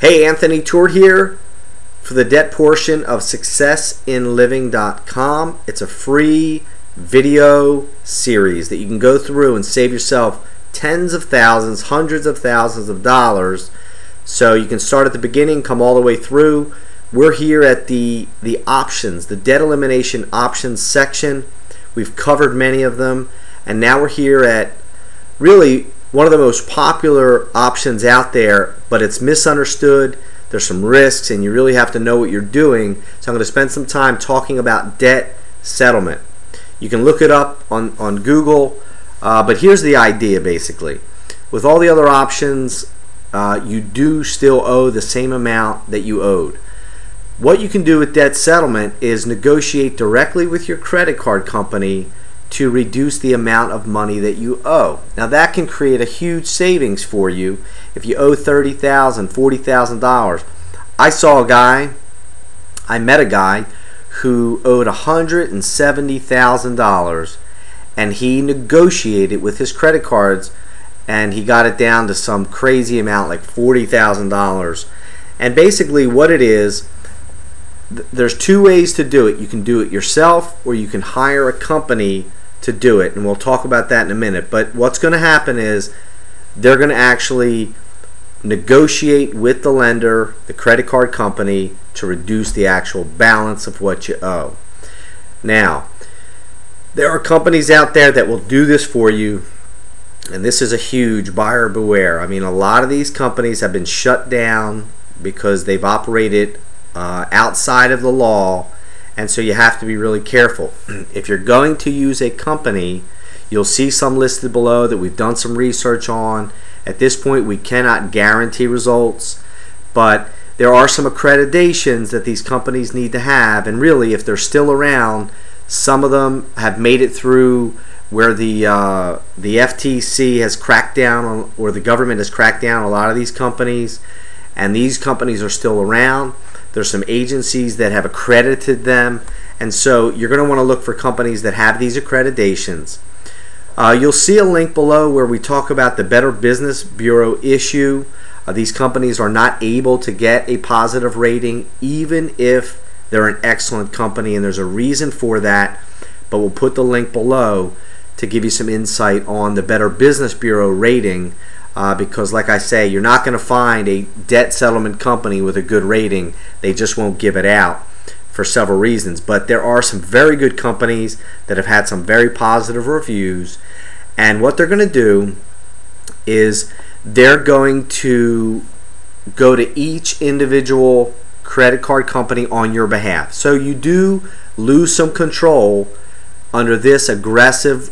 Hey, Anthony Tour here for the debt portion of successinliving.com. It's a free video series that you can go through and save yourself tens of thousands, hundreds of thousands of dollars. So you can start at the beginning, come all the way through. We're here at the options, the debt elimination options section. We've covered many of them, and now we're here at really one of the most popular options out there, but it's misunderstood. There's some risks and you really have to know what you're doing. So I'm going to spend some time talking about debt settlement. You can look it up on Google, but here's the idea basically. With all the other options, you do still owe the same amount that you owed. What you can do with debt settlement is negotiate directly with your credit card company to reduce the amount of money that you owe. Now that can create a huge savings for you. If you owe $30,000, $40,000. I met a guy who owed $170,000 and he negotiated with his credit cards and he got it down to some crazy amount like $40,000. And basically what it is, there's two ways to do it. You can do it yourself or you can hire a company to do it, and we'll talk about that in a minute. But what's going to happen is they're going to actually negotiate with the lender, the credit card company, to reduce the actual balance of what you owe. Now, there are companies out there that will do this for you, and this is a huge buyer beware. I mean, a lot of these companies have been shut down because they've operated outside of the law, and so you have to be really careful. If you're going to use a company, you'll see some listed below that we've done some research on. At this point, we cannot guarantee results, but there are some accreditations that these companies need to have, and really, if they're still around, some of them have made it through where the FTC has cracked down on, or the government has cracked down on a lot of these companies, and these companies are still around. There's some agencies that have accredited them, and so you're going to want to look for companies that have these accreditations. You'll see a link below where we talk about the Better Business Bureau issue. These companies are not able to get a positive rating even if they're an excellent company, and there's a reason for that, but we'll put the link below to give you some insight on the Better Business Bureau rating. Because like I say, you're not going to find a debt settlement company with a good rating. They just won't give it out for several reasons. But there are some very good companies that have had some very positive reviews, and what they're going to do is they're going to go to each individual credit card company on your behalf. So you do lose some control under this aggressive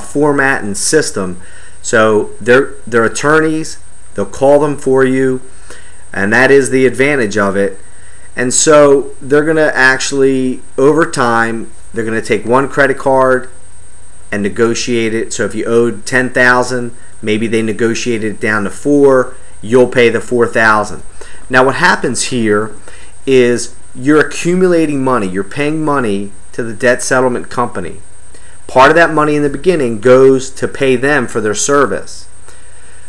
format and system. So they're attorneys, they'll call them for you, and that is the advantage of it. And so they're going to actually, over time, they're going to take one credit card and negotiate it. So if you owed $10,000, maybe they negotiated it down to $4,000, you'll pay the $4,000. Now what happens here is you're accumulating money, you're paying money to the debt settlement company. Part of that money in the beginning goes to pay them for their service.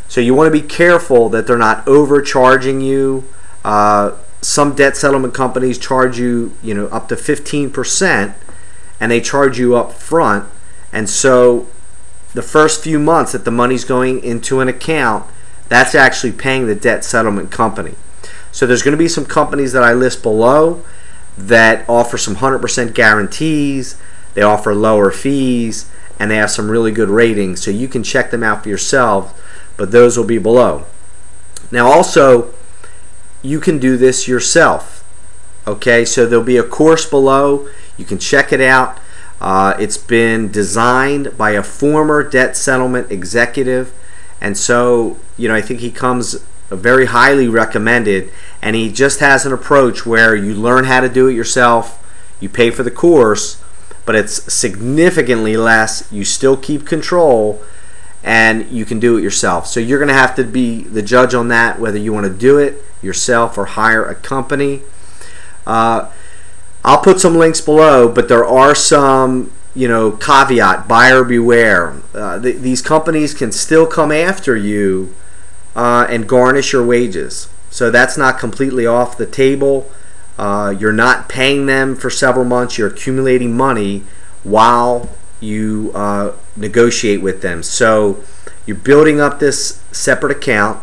So you want to be careful that they're not overcharging you. Some debt settlement companies charge you, up to 15%, and they charge you up front. And so the first few months that the money's going into an account, that's actually paying the debt settlement company. So there's going to be some companies that I list below that offer some 100% guarantees. They offer lower fees, and they have some really good ratings, so you can check them out for yourself, but those will be below. Now also, you can do this yourself. Okay, so there'll be a course below. You can check it out. It's been designed by a former debt settlement executive, and so I think he comes very highly recommended, and he just has an approach where you learn how to do it yourself, you pay for the course, but it's significantly less. You still keep control, and you can do it yourself. So you're going to have to be the judge on that, whether you want to do it yourself or hire a company. I'll put some links below, but there are some caveat, buyer beware. These companies can still come after you and garnish your wages. So that's not completely off the table. You're not paying them for several months. You're accumulating money while you negotiate with them. So you're building up this separate account.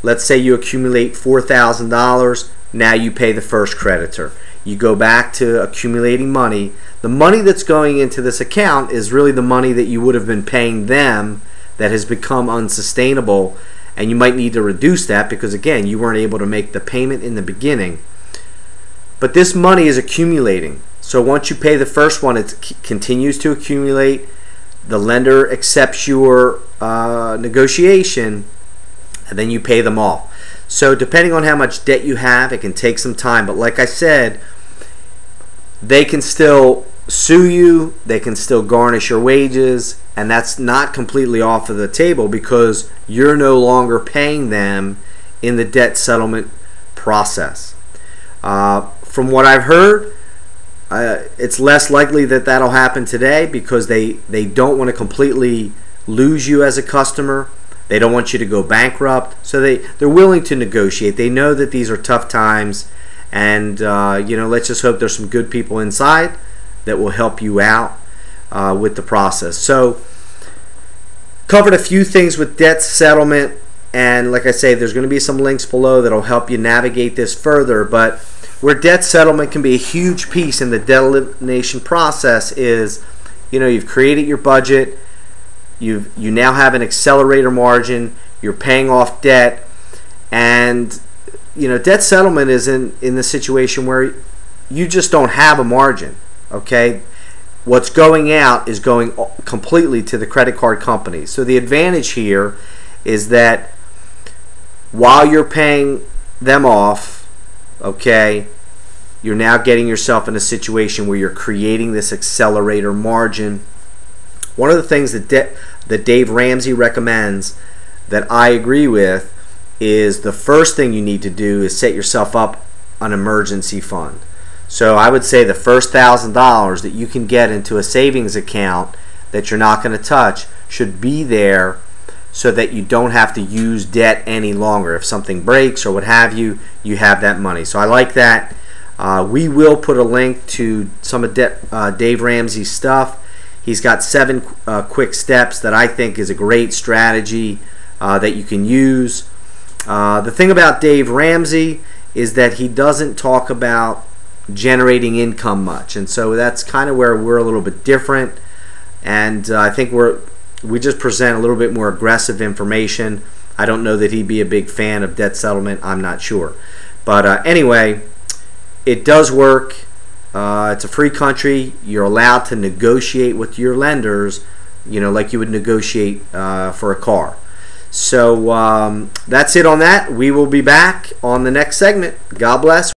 Let's say you accumulate $4,000. Now you pay the first creditor. You go back to accumulating money. The money that's going into this account is really the money that you would have been paying them that has become unsustainable, and you might need to reduce that because, again, you weren't able to make the payment in the beginning. But this money is accumulating. So once you pay the first one, it continues to accumulate. The lender accepts your negotiation, and then you pay them off. So depending on how much debt you have, it can take some time. But like I said, they can still sue you, they can still garnish your wages, and that's not completely off of the table because you're no longer paying them in the debt settlement process. From what I've heard, it's less likely that that'll happen today because they don't want to completely lose you as a customer. They don't want you to go bankrupt, so they're willing to negotiate. They know that these are tough times, and let's just hope there's some good people inside that will help you out with the process. So covered a few things with debt settlement, and like I say, there's going to be some links below that'll help you navigate this further. But where debt settlement can be a huge piece in the debt elimination process is, you've created your budget, you now have an accelerator margin, you're paying off debt, and debt settlement is in the situation where you just don't have a margin. Okay, what's going out is going completely to the credit card companies. So the advantage here is that while you're paying them off, okay, you're now getting yourself in a situation where you're creating this accelerator margin. One of the things that Dave Ramsey recommends that I agree with is the first thing you need to do is set yourself up an emergency fund. So I would say the first $1,000 that you can get into a savings account that you're not going to touch should be there so that you don't have to use debt any longer. If something breaks or what have you, you have that money. So I like that. We will put a link to some of Dave Ramsey's stuff. He's got 7 quick steps that I think is a great strategy that you can use. The thing about Dave Ramsey is that he doesn't talk about generating income much, and so that's kind of where we're a little bit different, and I think we just present a little bit more aggressive information. I don't know that he'd be a big fan of debt settlement, I'm not sure, but anyway, it does work. It's a free country. You're allowed to negotiate with your lenders, like you would negotiate for a car. So that's it on that. We will be back on the next segment. God bless.